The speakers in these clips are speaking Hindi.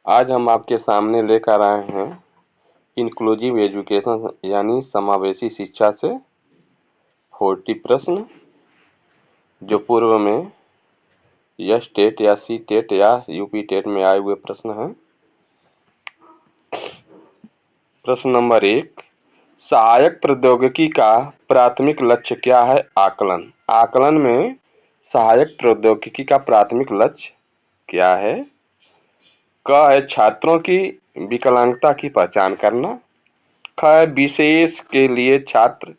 आज हम आपके सामने लेकर आए हैं इंक्लूसिव एजुकेशन यानी समावेशी शिक्षा से 40 प्रश्न जो पूर्व में यस टेट या सी टेट या यूपी टेट में आए हुए प्रश्न हैं। प्रश्न नंबर 1, सहायक प्रौद्योगिकी का प्राथमिक लक्ष्य क्या है? आकलन। आकलन में सहायक प्रौद्योगिकी का प्राथमिक लक्ष्य क्या है? क है छात्रों की विकलांगता की पहचान करना। ख है विशेष के लिए छात्र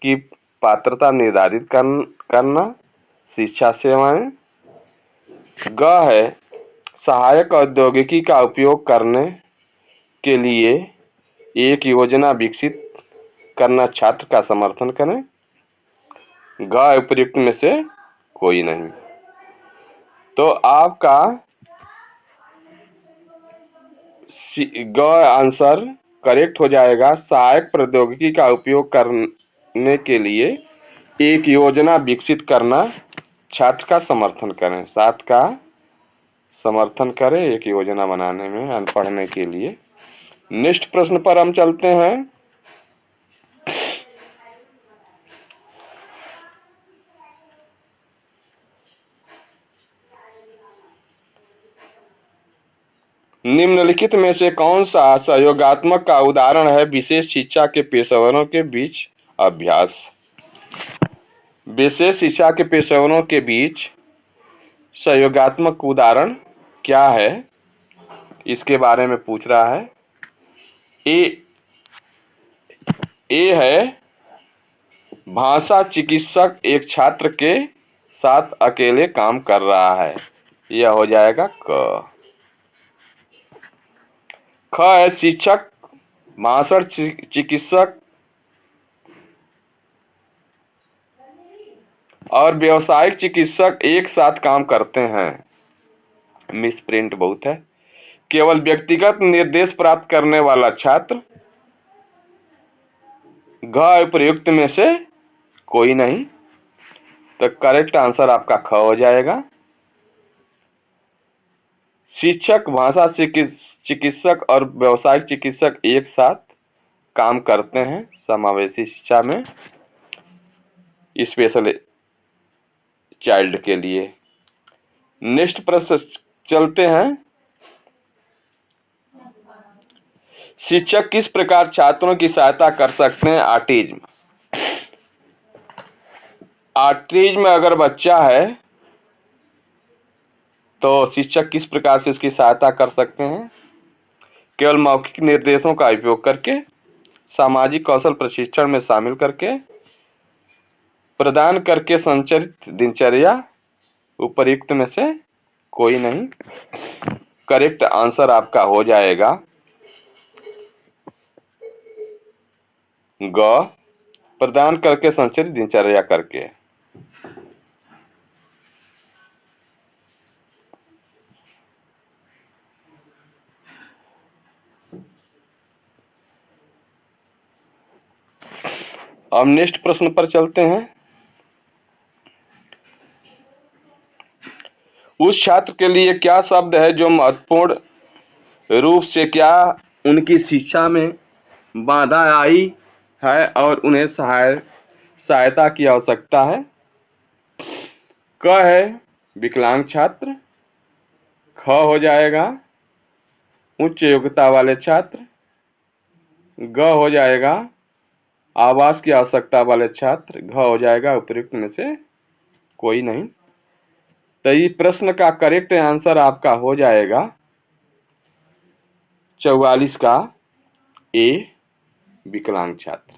की पात्रता निर्धारित करना। शिक्षा सेवाएं। ग है सहायक प्रौद्योगिकी का उपयोग करने के लिए एक योजना विकसित करना, छात्र का समर्थन करें। ग उपयुक्त में से कोई नहीं। तो आपका ग आंसर करेक्ट हो जाएगा। सहायक प्रौद्योगिकी का उपयोग करने के लिए एक योजना विकसित करना, छात्र का समर्थन करें। साथ का समर्थन करें एक योजना बनाने में पढ़ने के लिए। नेक्स्ट प्रश्न पर हम चलते हैं। निम्नलिखित में से कौन सा सहयोगात्मक का उदाहरण है? विशेष शिक्षा के पेशेवरों के बीच अभ्यास। विशेष शिक्षा के पेशेवरों के बीच सहयोगात्मक उदाहरण क्या है, इसके बारे में पूछ रहा है। ए है भाषा चिकित्सक एक छात्र के साथ अकेले काम कर रहा है, यह हो जाएगा क। ख है शिक्षक भाषण चिकित्सक और व्यावसायिक चिकित्सक एक साथ काम करते हैं। मिसप्रिंट बहुत है। केवल व्यक्तिगत निर्देश प्राप्त करने वाला छात्र। घ प्रयुक्त में से कोई नहीं। तो करेक्ट आंसर आपका ख हो जाएगा। शिक्षक भाषा चिकित्सक और व्यावसायिक चिकित्सक एक साथ काम करते हैं समावेशी शिक्षा में, स्पेशल चाइल्ड के लिए। नेक्स्ट प्रश्न चलते हैं। शिक्षक किस प्रकार छात्रों की सहायता कर सकते हैं? ऑटिज्म। ऑटिज्म अगर बच्चा है तो शिक्षक किस प्रकार से उसकी सहायता कर सकते हैं? केवल मौखिक निर्देशों का उपयोग करके, सामाजिक कौशल प्रशिक्षण में शामिल करके, प्रदान करके संचालित दिनचर्या, उपर्युक्त में से कोई नहीं। करेक्ट आंसर आपका हो जाएगा ग, प्रदान करके संचालित दिनचर्या करके। अब नेक्स्ट प्रश्न पर चलते हैं। उस छात्र के लिए क्या शब्द है जो महत्वपूर्ण रूप से क्या उनकी शिक्षा में बाधा आई है और उन्हें सहायता की आवश्यकता है? क है विकलांग छात्र। ख हो जाएगा उच्च योग्यता वाले छात्र। ग हो जाएगा आवास की आवश्यकता वाले छात्र। घ हो जाएगा उपयुक्त में से कोई नहीं। तो ये प्रश्न का करेक्ट आंसर आपका हो जाएगा 44 का ए, विकलांग छात्र।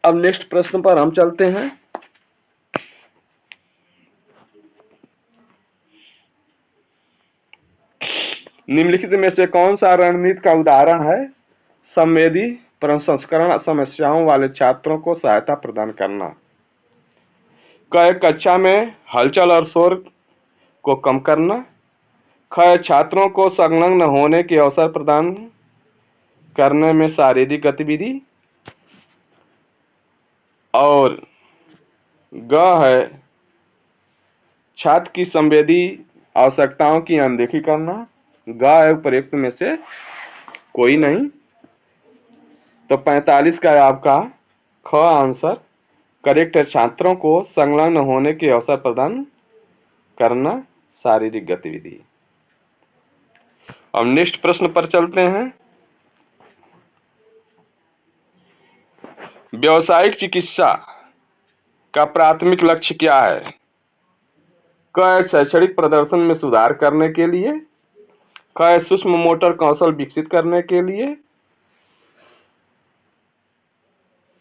अब नेक्स्ट प्रश्न पर हम चलते हैं। निम्नलिखित में से कौन सा रणनीति का उदाहरण है? संवेदी प्रसंस्करण समस्याओं वाले छात्रों को सहायता प्रदान करना। कक्षा में हलचल और शोर को कम करना। ख छात्रों को संलग्न होने के अवसर प्रदान करने में शारीरिक गतिविधि। और ग है छात्र की संवेदी आवश्यकताओं की अनदेखी करना। ग है उपयुक्त में से कोई नहीं। तो 45 का है आपका ख आंसर करेक्ट है। छात्रों को संलग्न होने के अवसर प्रदान करना, शारीरिक गतिविधि। अब नेक्स्ट प्रश्न पर चलते हैं। व्यावसायिक चिकित्सा का प्राथमिक लक्ष्य क्या है? क शैक्षणिक प्रदर्शन में सुधार करने के लिए। क सूक्ष्म मोटर कौशल विकसित करने के लिए।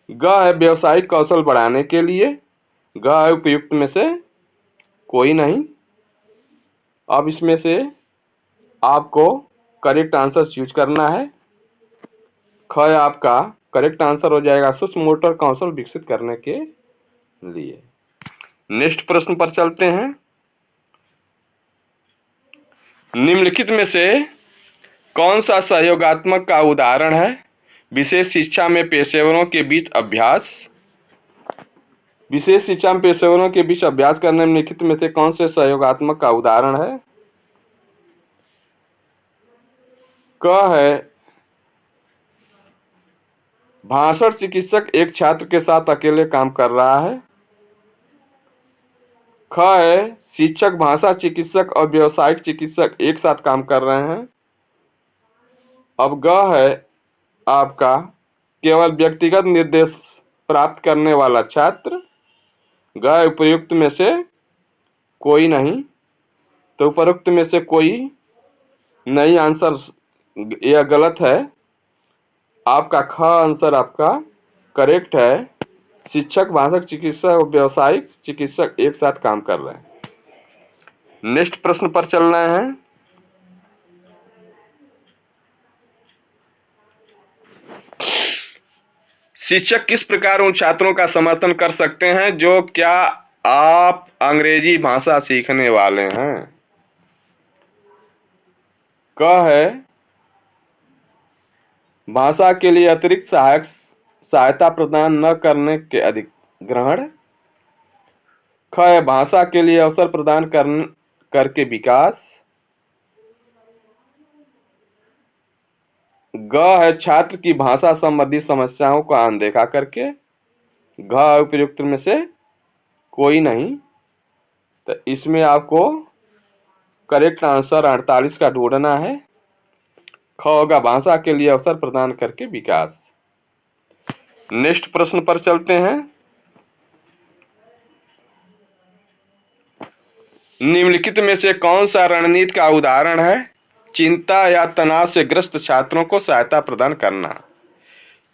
ग है व्यावसायिक कौशल बढ़ाने के लिए। ग है उपयुक्त में से कोई नहीं। अब इसमें से आपको करेक्ट आंसर चूज करना है। ख आपका करेक्ट आंसर हो जाएगा सूक्ष्म मोटर कौशल विकसित करने के लिए। नेक्स्ट प्रश्न पर चलते हैं। निम्नलिखित में से कौन सा सहयोगात्मक का उदाहरण है? विशेष शिक्षा में पेशेवरों के बीच अभ्यास। विशेष शिक्षा में पेशेवरों के बीच अभ्यास करने में निम्नलिखित में से कौन से सहयोगात्मक का उदाहरण है? क है भाषण चिकित्सक एक छात्र के साथ अकेले काम कर रहा है। ख है शिक्षक भाषा चिकित्सक और व्यावसायिक चिकित्सक एक साथ काम कर रहे हैं। अब ग है आपका केवल व्यक्तिगत निर्देश प्राप्त करने वाला छात्र। ग उपयुक्त में से कोई नहीं। तो उपयुक्त में से कोई नहीं आंसर यह गलत है। आपका ख आंसर आपका करेक्ट है। शिक्षक भाषक चिकित्सक और व्यावसायिक चिकित्सक एक साथ काम कर रहे हैं। नेक्स्ट प्रश्न पर चल रहे हैं। शिक्षक किस प्रकार उन छात्रों का समर्थन कर सकते हैं जो क्या आप अंग्रेजी भाषा सीखने वाले हैं? क है भाषा के लिए अतिरिक्त सहायता प्रदान न करने के अधिग्रहण। ख है भाषा के लिए अवसर प्रदान करके विकास। ग है छात्र की भाषा संबंधी समस्याओं को अनदेखा करके। घ उपयुक्त में से कोई नहीं। तो इसमें आपको करेक्ट आंसर 48 का ढूंढना है। ख होगा भाषा के लिए अवसर प्रदान करके विकास। नेक्स्ट प्रश्न पर चलते हैं। निम्नलिखित में से कौन सा रणनीति का उदाहरण है? चिंता या तनाव से ग्रस्त छात्रों को सहायता प्रदान करना।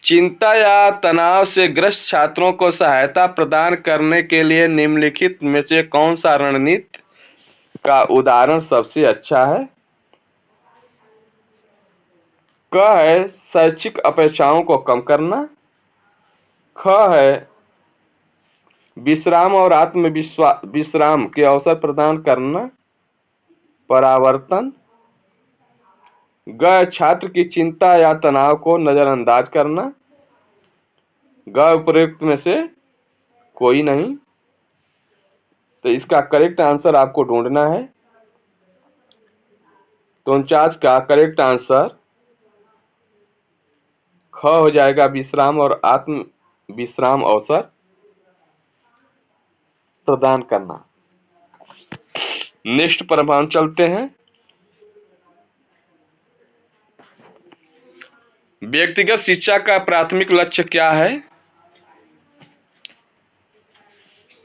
चिंता या तनाव से ग्रस्त छात्रों को सहायता प्रदान करने के लिए निम्नलिखित में से कौन सा रणनीति का उदाहरण सबसे अच्छा है? क है शैक्षिक अपेक्षाओं को कम करना। ख है विश्राम और विश्राम के अवसर प्रदान करना, परावर्तन। ग छात्र की चिंता या तनाव को नजरअंदाज करना। ग उपयुक्त में से कोई नहीं। तो इसका करेक्ट आंसर आपको ढूंढना है। तो 49 का करेक्ट आंसर ख हो जाएगा विश्राम और आत्म विश्राम अवसर प्रदान करना। नेक्स्ट पर हम चलते हैं। व्यक्तिगत शिक्षा का प्राथमिक लक्ष्य क्या है?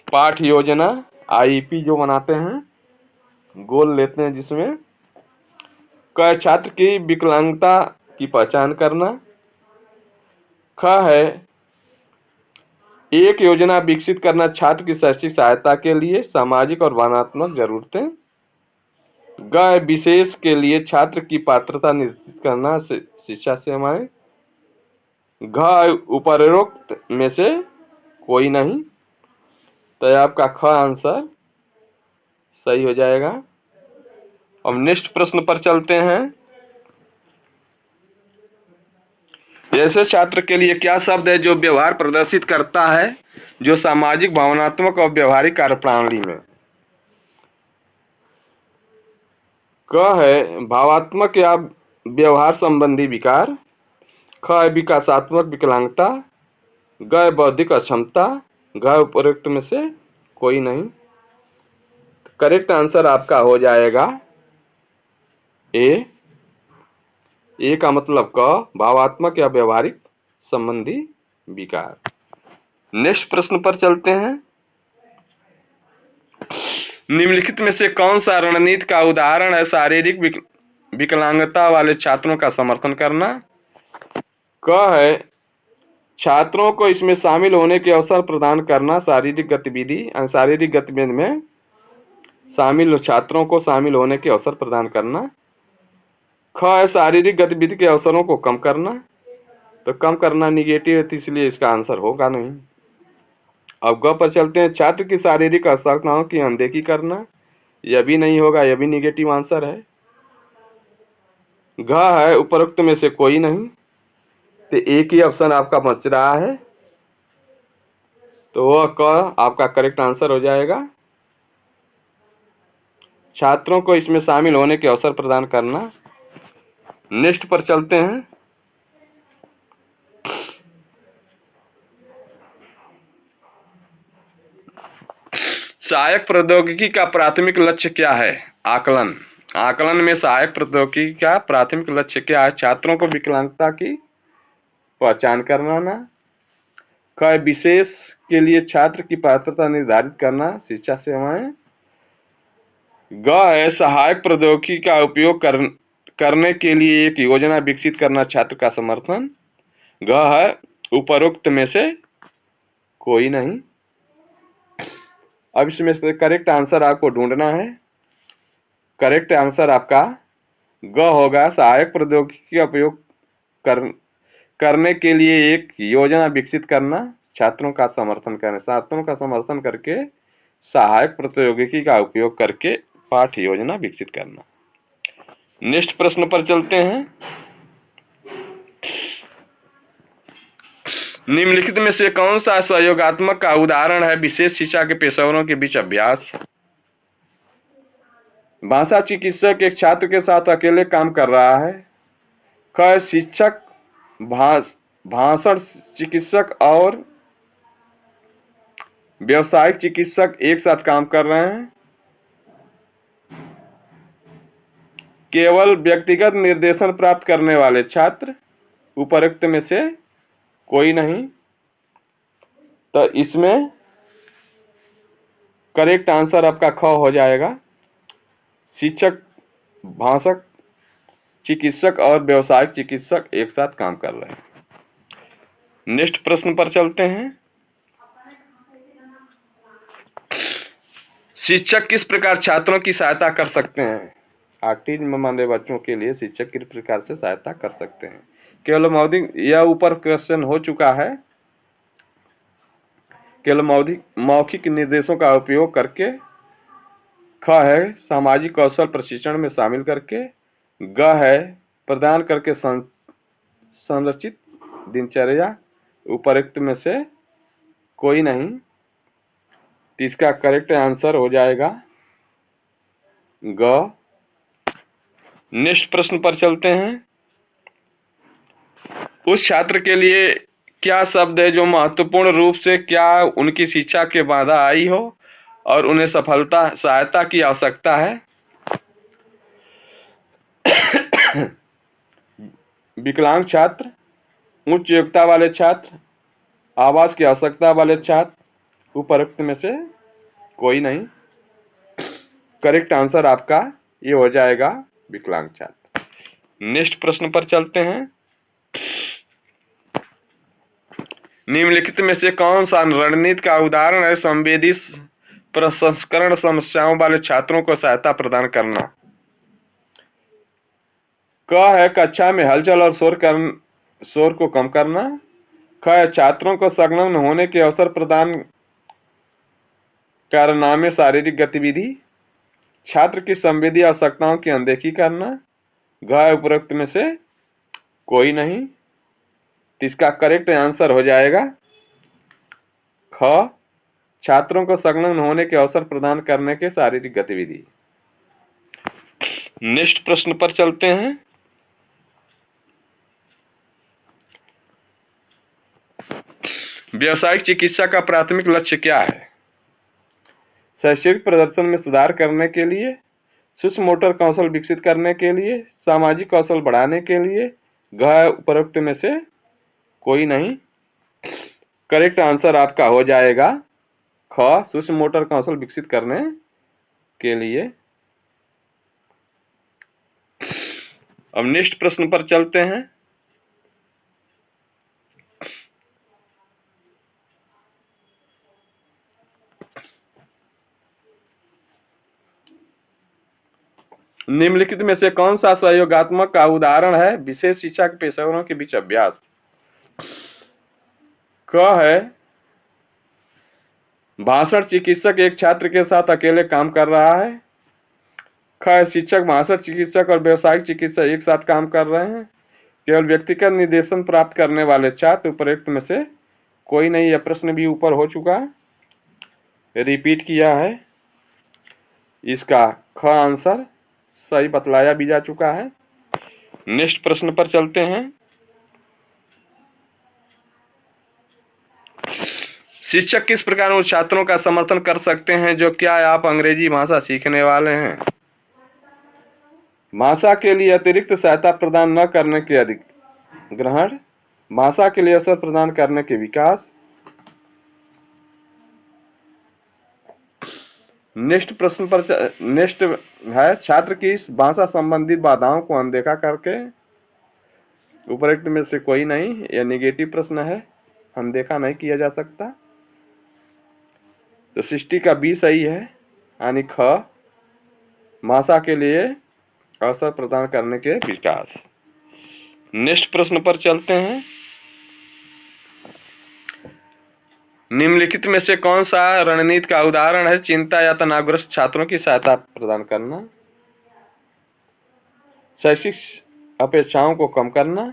पाठ योजना आईईपी जो बनाते हैं, गोल लेते हैं जिसमें क छात्र की विकलांगता की पहचान करना। ख है एक योजना विकसित करना छात्र की शैक्षिक सहायता के लिए सामाजिक और भावनात्मक जरूरतें। ग विशेष के लिए छात्र की पात्रता निर्धारित करना शिक्षा सेवाएं। घ उपरोक्त में से कोई नहीं। तो आपका ख आंसर सही हो जाएगा। अब नेक्स्ट प्रश्न पर चलते हैं। ऐसे छात्र के लिए क्या शब्द है जो व्यवहार प्रदर्शित करता है जो सामाजिक भावनात्मक और व्यवहारिक कार्यप्रणाली में? क है भावात्मक या व्यवहार संबंधी विकार, ख है विकासात्मक विकलांगता, ग है बौद्धिक अक्षमता, घ है उपरोक्त में से कोई नहीं। करेक्ट आंसर आपका हो जाएगा ए। ए का मतलब क भावात्मक या व्यवहारिक संबंधी विकार। नेक्स्ट प्रश्न पर चलते हैं। निम्नलिखित में से कौन सा रणनीति का उदाहरण है शारीरिक विकलांगता वाले छात्रों का समर्थन करना? क है छात्रों को इसमें शामिल होने के अवसर प्रदान करना, शारीरिक गतिविधि में शामिल छात्रों को शामिल होने के अवसर प्रदान करना। ख है शारीरिक गतिविधि के अवसरों को कम करना, तो कम करना निगेटिव है, तो इसलिए इसका आंसर होगा नहीं। अब ग पर चलते हैं। छात्र की शारीरिक आवश्यकताओं की अनदेखी करना, यह भी नहीं होगा, यह भी निगेटिव आंसर है। घ है उपरोक्त में से कोई नहीं, तो एक ही ऑप्शन आपका बच रहा है, तो वह क आपका करेक्ट आंसर हो जाएगा। छात्रों को इसमें शामिल होने के अवसर प्रदान करना। नेक्स्ट पर चलते हैं। सहायक प्रौद्योगिकी का प्राथमिक लक्ष्य क्या है? आकलन। आकलन में सहायक प्रौद्योगिकी का प्राथमिक लक्ष्य क्या है? छात्रों को विकलांगता की पहचान कराना। क विशेष के लिए छात्र की पात्रता निर्धारित करना, शिक्षा सेवाएं। ग है सहायक प्रौद्योगिकी का उपयोग करने के लिए एक योजना विकसित करना, छात्र का समर्थन। घ है उपरोक्त में से कोई नहीं। अब इसमें से करेक्ट आंसर आपको ढूंढना है। करेक्ट आंसर आपका ग होगा, सहायक प्रौद्योगिकी का उपयोग करने के लिए एक योजना विकसित करना, छात्रों का समर्थन करना। छात्रों का समर्थन करके सहायक प्रौद्योगिकी का उपयोग करके पाठ योजना विकसित करना। नेक्स्ट प्रश्न पर चलते हैं। निम्नलिखित में से कौन सा सहयोगात्मक का उदाहरण है विशेष शिक्षा के पेशेवरों के बीच अभ्यास? भाषा चिकित्सक एक छात्र के साथ अकेले काम कर रहा है। ख शिक्षक भाषण चिकित्सक और व्यावसायिक चिकित्सक एक साथ काम कर रहे हैं। केवल व्यक्तिगत निर्देशन प्राप्त करने वाले छात्र, उपरोक्त में से कोई नहीं। तो इसमें करेक्ट आंसर आपका ख हो जाएगा। शिक्षक, भाषक चिकित्सक और व्यावसायिक चिकित्सक एक साथ काम कर रहे हैं। नेक्स्ट प्रश्न पर चलते हैं। शिक्षक किस प्रकार छात्रों की सहायता कर सकते हैं? ऑटिज्म में मानव बच्चों के लिए शिक्षक किस प्रकार से सहायता कर सकते हैं? केवल मौखिक, यह ऊपर क्वेश्चन हो चुका है। केवल मौखिक निर्देशों का उपयोग करके। ख है सामाजिक कौशल प्रशिक्षण में शामिल करके। ग है प्रदान करके संरचित दिनचर्या, उपरोक्त में से कोई नहीं। तो इसका करेक्ट आंसर हो जाएगा ग। नेक्स्ट प्रश्न पर चलते हैं। उस छात्र के लिए क्या शब्द है जो महत्वपूर्ण रूप से क्या उनकी शिक्षा के बाधा आई हो और उन्हें सहायता की आवश्यकता है? विकलांग छात्र, उच्च योग्यता वाले छात्र, आवास की आवश्यकता वाले छात्र, उपरोक्त में से कोई नहीं। करेक्ट आंसर आपका ये हो जाएगा विकलांग छात्र। नेक्स्ट प्रश्न पर चलते हैं। निम्नलिखित में से कौन सा रणनीति का उदाहरण है संवेदी प्रसंस्करण समस्याओं वाले छात्रों को सहायता प्रदान करना? क है कक्षा में हलचल और शोर को कम करना। ख है छात्रों को संलग्न होने के अवसर प्रदान करना में शारीरिक गतिविधि, छात्र की संवेदी आवश्यकताओं की अनदेखी करना। घ है उपरोक्त में से कोई नहीं। तो इसका करेक्ट आंसर हो जाएगा ख, छात्रों को संलग्न होने के अवसर प्रदान करने के शारीरिक गतिविधि। नेक्स्ट प्रश्न पर चलते हैं। व्यावसायिक चिकित्सा का प्राथमिक लक्ष्य क्या है? शैक्षणिक प्रदर्शन में सुधार करने के लिए, सूक्ष्म मोटर कौशल विकसित करने के लिए, सामाजिक कौशल बढ़ाने के लिए, उपरोक्त में से कोई नहीं। करेक्ट आंसर आपका हो जाएगा ख, सूक्ष्म मोटर कौशल विकसित करने के लिए। अब नेक्स्ट प्रश्न पर चलते हैं। निम्नलिखित में से कौन सा सहयोगात्मक का उदाहरण है? विशेष शिक्षा के पेशेवरों के बीच अभ्यास। क है भाषण चिकित्सक एक छात्र के साथ अकेले काम कर रहा है। ख है शिक्षक, भाषण चिकित्सक और व्यावसायिक चिकित्सक एक साथ काम कर रहे हैं। केवल व्यक्तिगत निर्देशन प्राप्त करने वाले छात्र। उपरोक्त में से कोई नहीं। यह प्रश्न भी ऊपर हो चुका, रिपीट किया है। इसका ख आंसर सही बतलाया भी जा चुका है। नेक्स्ट प्रश्न पर चलते हैं। शिक्षक किस प्रकार उन छात्रों का समर्थन कर सकते हैं जो क्या आप अंग्रेजी भाषा सीखने वाले हैं? भाषा के लिए अतिरिक्त सहायता प्रदान न करने के अधिक ग्रहण, भाषा के लिए अवसर प्रदान करने के विकास। नेक्स्ट प्रश्न पर नेक्स्ट है छात्र की भाषा संबंधित बाधाओं को अनदेखा करके। उपरोक्त में से कोई नहीं। यह नेगेटिव प्रश्न है, अनदेखा नहीं किया जा सकता। तो सृष्टि का बी सही है, यानी ख, भाषा के लिए अवसर प्रदान करने के विकास। नेक्स्ट प्रश्न पर चलते हैं। निम्नलिखित में से कौन सा रणनीति का उदाहरण है? चिंता या तनावग्रस्त छात्रों की सहायता प्रदान करना, शैक्षिक अपेक्षाओं को कम करना,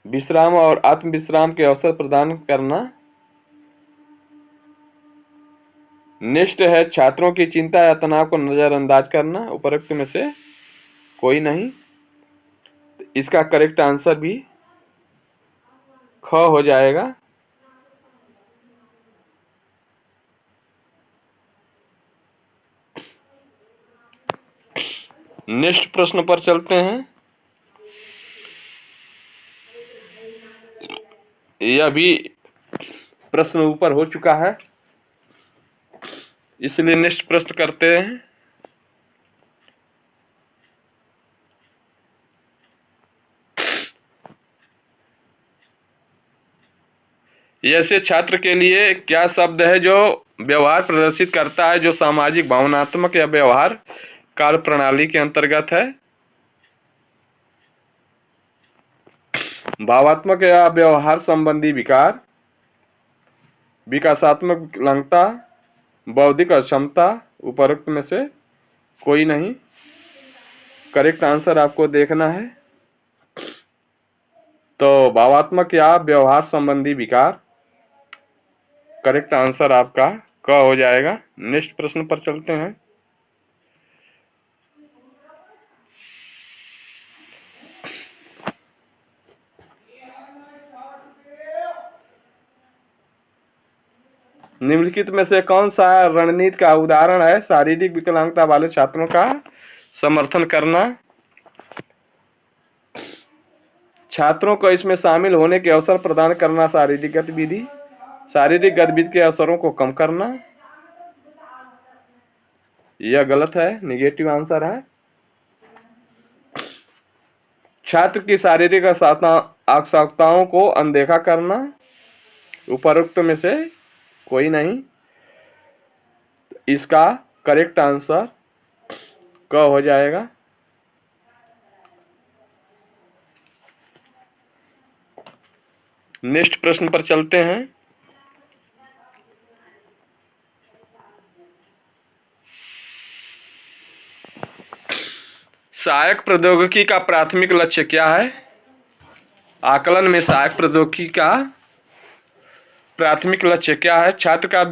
विश्राम और आत्मविश्राम के अवसर प्रदान करना। नेक्स्ट है छात्रों की चिंता या तनाव को नजरअंदाज करना। उपरोक्त में से कोई नहीं। इसका करेक्ट आंसर भी ख हो जाएगा। नेक्स्ट प्रश्न पर चलते हैं। यह भी प्रश्न ऊपर हो चुका है, इसलिए नेक्स्ट प्रश्न करते हैं। ऐसे छात्र के लिए क्या शब्द है जो व्यवहार प्रदर्शित करता है जो सामाजिक, भावनात्मक या व्यवहार कार्य प्रणाली के अंतर्गत है? भावात्मक या व्यवहार संबंधी विकार, विकासात्मक विकलांगता, बौद्धिक अक्षमता। उपरोक्त में से कोई नहीं। करेक्ट आंसर आपको देखना है। तो भावात्मक या व्यवहार संबंधी विकार, करेक्ट आंसर आपका क हो जाएगा। नेक्स्ट प्रश्न पर चलते हैं। निम्नलिखित में से कौन सा रणनीति का उदाहरण है? शारीरिक विकलांगता वाले छात्रों का समर्थन करना, छात्रों को इसमें शामिल होने के अवसर प्रदान करना, शारीरिक गतिविधि के अवसरों को कम करना। यह गलत है, निगेटिव आंसर है। छात्र की शारीरिक आवश्यकताओं को अनदेखा करना। उपरोक्त में से कोई नहीं। इसका करेक्ट आंसर क हो जाएगा। नेक्स्ट प्रश्न पर चलते हैं। सहायक प्रौद्योगिकी का प्राथमिक लक्ष्य क्या है? आकलन में सहायक प्रौद्योगिकी का प्राथमिक लक्ष्य क्या है? छात्र का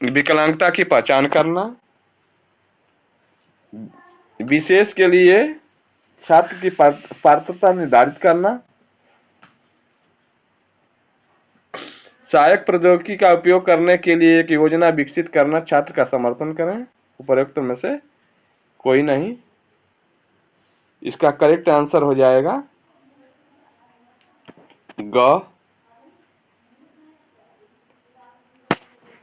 विकलांगता की पहचान करना, विशेष के लिए छात्र की पात्रता निर्धारित करना, सहायक प्रौद्योगिकी का उपयोग करने के लिए एक योजना विकसित करना, छात्र का समर्थन करें। उपरोक्त में से कोई नहीं। इसका करेक्ट आंसर हो जाएगा ग।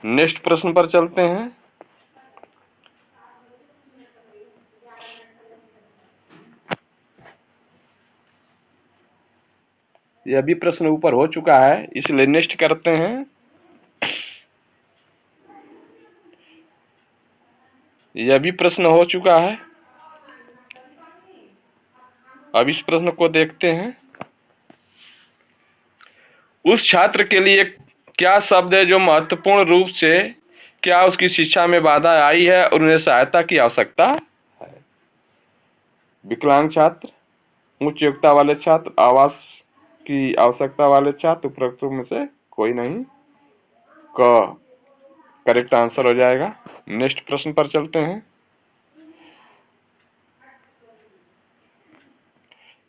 नेक्स्ट प्रश्न पर चलते हैं। यह भी प्रश्न ऊपर हो चुका है, इसलिए नेक्स्ट करते हैं। यह भी प्रश्न हो चुका है। अब इस प्रश्न को देखते हैं। उस छात्र के लिए क्या शब्द है जो महत्वपूर्ण रूप से क्या उसकी शिक्षा में बाधा आई है और उन्हें सहायता की आवश्यकता है? विकलांग छात्र, उच्च योग्यता वाले छात्र, आवास की आवश्यकता वाले छात्र। उपरोक्त में से कोई नहीं। क करेक्ट आंसर हो जाएगा। नेक्स्ट प्रश्न पर चलते हैं।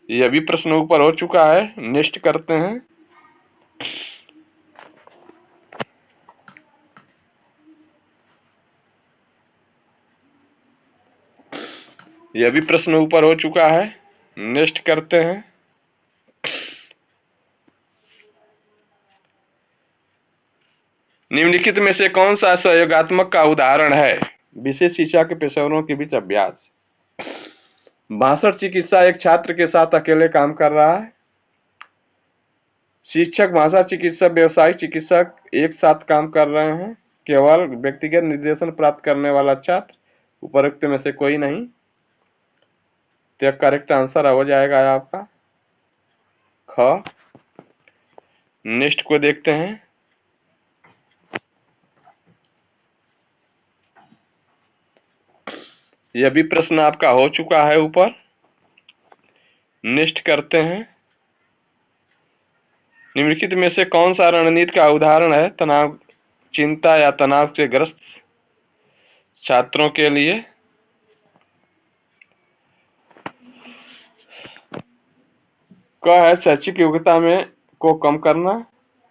यह भी प्रश्न ऊपर हो चुका है, नेक्स्ट करते हैं। यह भी प्रश्न ऊपर हो चुका है, नेक्स्ट करते हैं। निम्नलिखित में से कौन सा सहयोगात्मक का उदाहरण है? विशेष शिक्षा के पेशेवरों के बीच अभ्यास। भाषण चिकित्सा एक छात्र के साथ अकेले काम कर रहा है। शिक्षक, भाषा चिकित्सक, व्यवसायिक चिकित्सक एक साथ काम कर रहे हैं। केवल व्यक्तिगत निर्देशन प्राप्त करने वाला छात्र। उपरोक्त में से कोई नहीं। तो करेक्ट आंसर हो जाएगा आपका ख। नेक्स्ट को देखते हैं। यह भी प्रश्न आपका हो चुका है ऊपर। नेक्स्ट करते हैं। निम्नलिखित में से कौन सा रणनीति का उदाहरण है तनाव, चिंता या तनाव से ग्रस्त छात्रों के लिए? क है शैक्षिक योग्यता में को कम करना।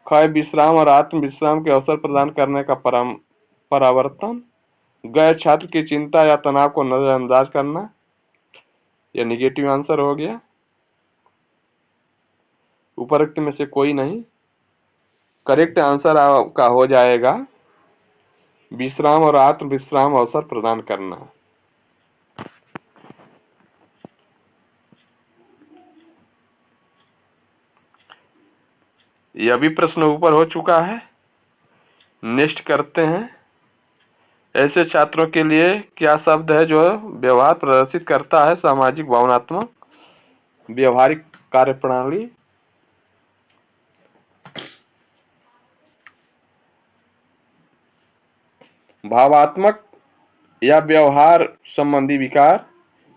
ख है विश्राम और आत्म विश्राम के अवसर प्रदान करने का परावर्तन। ग छात्र की चिंता या तनाव को नजरअंदाज करना। यह निगेटिव आंसर हो गया। उपरोक्त में से कोई नहीं। करेक्ट आंसर आपका हो जाएगा विश्राम और आत्म विश्राम अवसर प्रदान करना। यह भी प्रश्न ऊपर हो चुका है। नेक्स्ट करते हैं। ऐसे छात्रों के लिए क्या शब्द है जो व्यवहार प्रदर्शित करता है? सामाजिक, भावनात्मक, व्यवहारिक कार्यप्रणाली। भावात्मक या व्यवहार संबंधी विकार,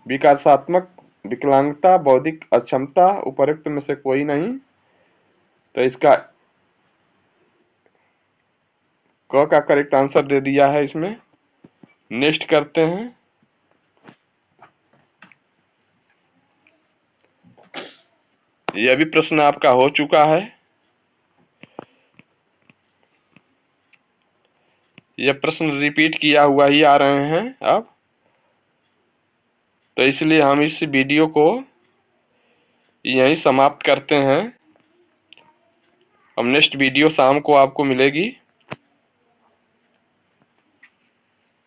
विकासात्मक विकलांगता, बौद्धिक अक्षमता। उपरोक्त में से कोई नहीं। तो इसका क का करेक्ट आंसर दे दिया है इसमें। नेक्स्ट करते हैं। यह भी प्रश्न आपका हो चुका है। यह प्रश्न रिपीट किया हुआ ही आ रहे हैं अब, तो इसलिए हम इस वीडियो को यहीं समाप्त करते हैं। अब नेक्स्ट वीडियो शाम को आपको मिलेगी।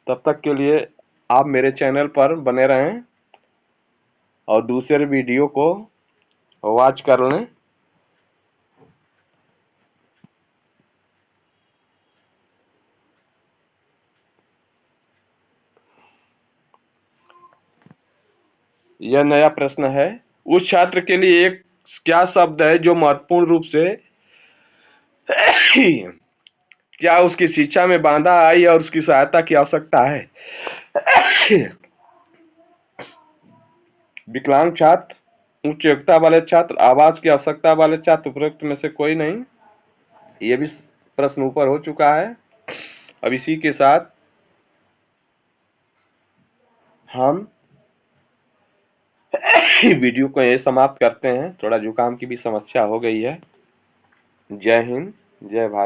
तब तक के लिए आप मेरे चैनल पर बने रहें और दूसरे वीडियो को वॉच कर लें। यह नया प्रश्न है। उस छात्र के लिए एक क्या शब्द है जो महत्वपूर्ण रूप से क्या उसकी शिक्षा में बाधा आई और उसकी सहायता की आवश्यकता है? विकलांग छात्र, उच्च योग्यता वाले छात्र, आवास की आवश्यकता वाले छात्र। उपरोक्त में से कोई नहीं। यह भी प्रश्न ऊपर हो चुका है। अब इसी के साथ हम वीडियो को यहीं समाप्त करते हैं, थोड़ा जुकाम की भी समस्या हो गई है। जय हिंद, जय भारत।